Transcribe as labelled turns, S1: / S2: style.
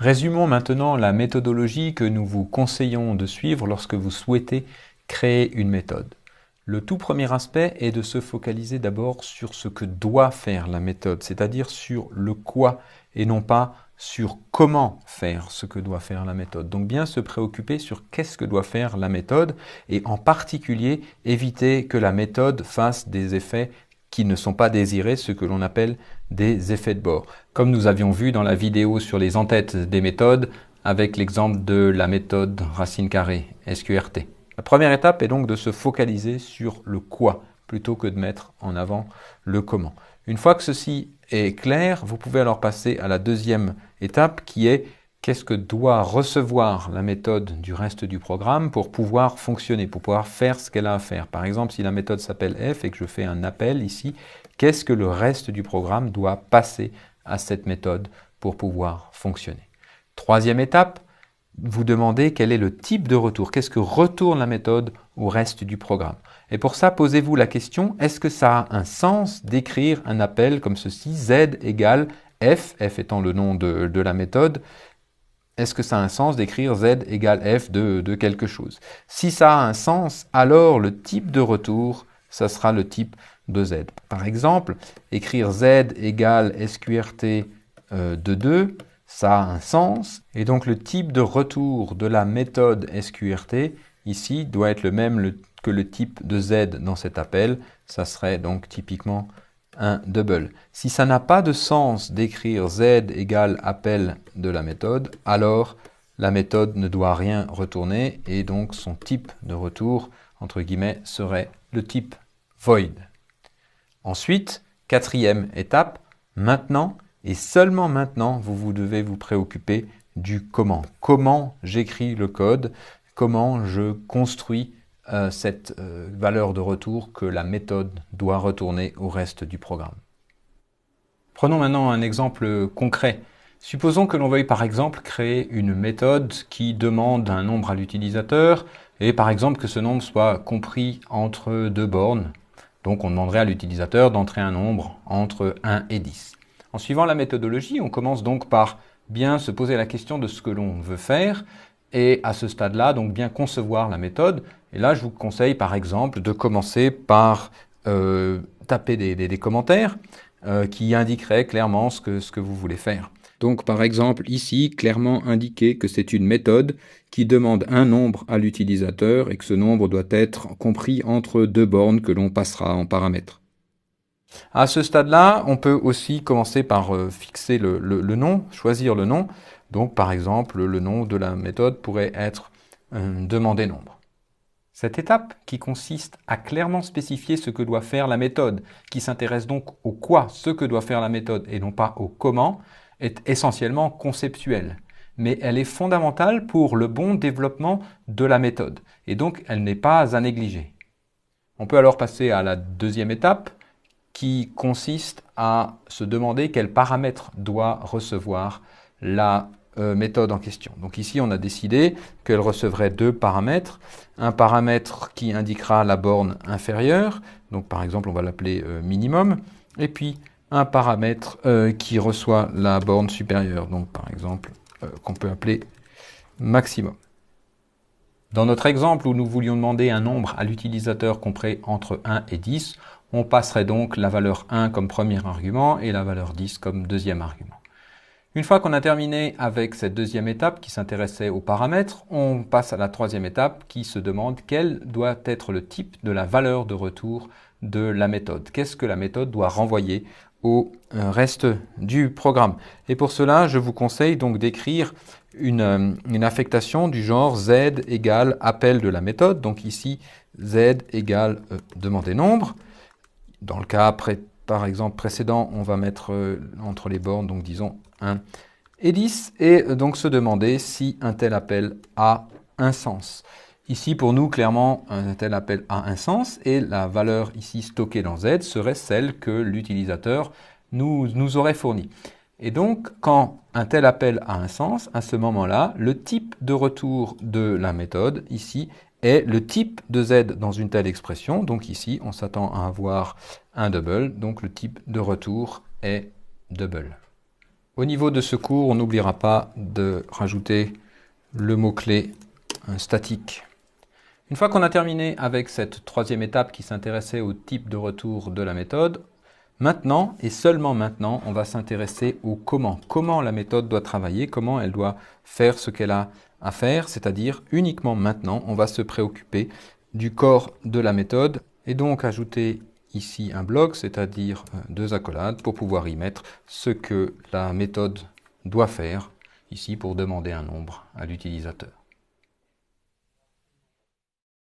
S1: Résumons maintenant la méthodologie que nous vous conseillons de suivre lorsque vous souhaitez créer une méthode. Le tout premier aspect est de se focaliser d'abord sur ce que doit faire la méthode, c'est-à-dire sur le quoi et non pas sur comment faire ce que doit faire la méthode. Donc bien se préoccuper sur qu'est-ce que doit faire la méthode et en particulier éviter que la méthode fasse des effets qui ne sont pas désirés, ce que l'on appelle des effets de bord. Comme nous avions vu dans la vidéo sur les entêtes des méthodes avec l'exemple de la méthode racine carrée, SQRT. La première étape est donc de se focaliser sur le quoi plutôt que de mettre en avant le comment. Une fois que ceci est clair, vous pouvez alors passer à la deuxième étape qui est qu'est-ce que doit recevoir la méthode du reste du programme pour pouvoir fonctionner, pour pouvoir faire ce qu'elle a à faire. Par exemple, si la méthode s'appelle f et que je fais un appel ici, qu'est-ce que le reste du programme doit passer à cette méthode pour pouvoir fonctionner. Troisième étape, vous demandez quel est le type de retour, qu'est-ce que retourne la méthode au reste du programme. Et pour ça, posez-vous la question, est-ce que ça a un sens d'écrire un appel comme ceci, z égale f, f étant le nom de la méthode, est-ce que ça a un sens d'écrire z égale f de quelque chose? Si ça a un sens, alors le type de retour, ça sera le type de z. Par exemple, écrire z égale sqrt de 2, ça a un sens, et donc le type de retour de la méthode sqrt, ici, doit être le même que le type de z dans cet appel, ça serait donc typiquement un double. Si ça n'a pas de sens d'écrire z égale appel de la méthode, alors la méthode ne doit rien retourner et donc son type de retour, entre guillemets, serait le type void. Ensuite, quatrième étape, maintenant et seulement maintenant, vous devez vous préoccuper du comment. Comment j'écris le code, comment je construis cette valeur de retour que la méthode doit retourner au reste du programme. Prenons maintenant un exemple concret. Supposons que l'on veuille par exemple créer une méthode qui demande un nombre à l'utilisateur et par exemple que ce nombre soit compris entre deux bornes. Donc on demanderait à l'utilisateur d'entrer un nombre entre 1 et 10. En suivant la méthodologie, on commence donc par bien se poser la question de ce que l'on veut faire et à ce stade-là, donc bien concevoir la méthode. Et là, je vous conseille par exemple de commencer par taper des commentaires qui indiqueraient clairement ce que vous voulez faire. Donc par exemple ici, clairement indiquer que c'est une méthode qui demande un nombre à l'utilisateur et que ce nombre doit être compris entre deux bornes que l'on passera en paramètres. À ce stade-là, on peut aussi commencer par fixer le nom, choisir le nom. Donc par exemple, le nom de la méthode pourrait être demander nombre. Cette étape, qui consiste à clairement spécifier ce que doit faire la méthode, qui s'intéresse donc au quoi, ce que doit faire la méthode, et non pas au comment, est essentiellement conceptuelle. Mais elle est fondamentale pour le bon développement de la méthode, et donc elle n'est pas à négliger. On peut alors passer à la deuxième étape, qui consiste à se demander quels paramètres doit recevoir la méthode en question. Donc ici, on a décidé qu'elle recevrait deux paramètres. Un paramètre qui indiquera la borne inférieure, donc par exemple, on va l'appeler minimum, et puis un paramètre qui reçoit la borne supérieure, donc par exemple, qu'on peut appeler maximum. Dans notre exemple où nous voulions demander un nombre à l'utilisateur compris entre 1 et 10, on passerait donc la valeur 1 comme premier argument et la valeur 10 comme deuxième argument. Une fois qu'on a terminé avec cette deuxième étape qui s'intéressait aux paramètres, on passe à la troisième étape qui se demande quel doit être le type de la valeur de retour de la méthode. Qu'est-ce que la méthode doit renvoyer au reste du programme. Et pour cela, je vous conseille donc d'écrire une affectation du genre z égale appel de la méthode. Donc ici, z égale demander nombre. Dans le cas par exemple précédent, on va mettre entre les bornes, donc disons 1 et 10, et donc se demander si un tel appel a un sens. Ici, pour nous, clairement, un tel appel a un sens, et la valeur ici stockée dans Z serait celle que l'utilisateur nous aurait fournie. Et donc, quand un tel appel a un sens, à ce moment-là, le type de retour de la méthode, ici, est le type de Z dans une telle expression. Donc ici, on s'attend à avoir un double, donc le type de retour est double. Au niveau de ce cours, on n'oubliera pas de rajouter le mot-clé statique. Une fois qu'on a terminé avec cette troisième étape qui s'intéressait au type de retour de la méthode, maintenant et seulement maintenant, on va s'intéresser au comment. Comment la méthode doit travailler, comment elle doit faire ce qu'elle a à faire, c'est-à-dire uniquement maintenant, on va se préoccuper du corps de la méthode et donc ajouter ici un bloc, c'est-à-dire deux accolades pour pouvoir y mettre ce que la méthode doit faire, ici pour demander un nombre à l'utilisateur.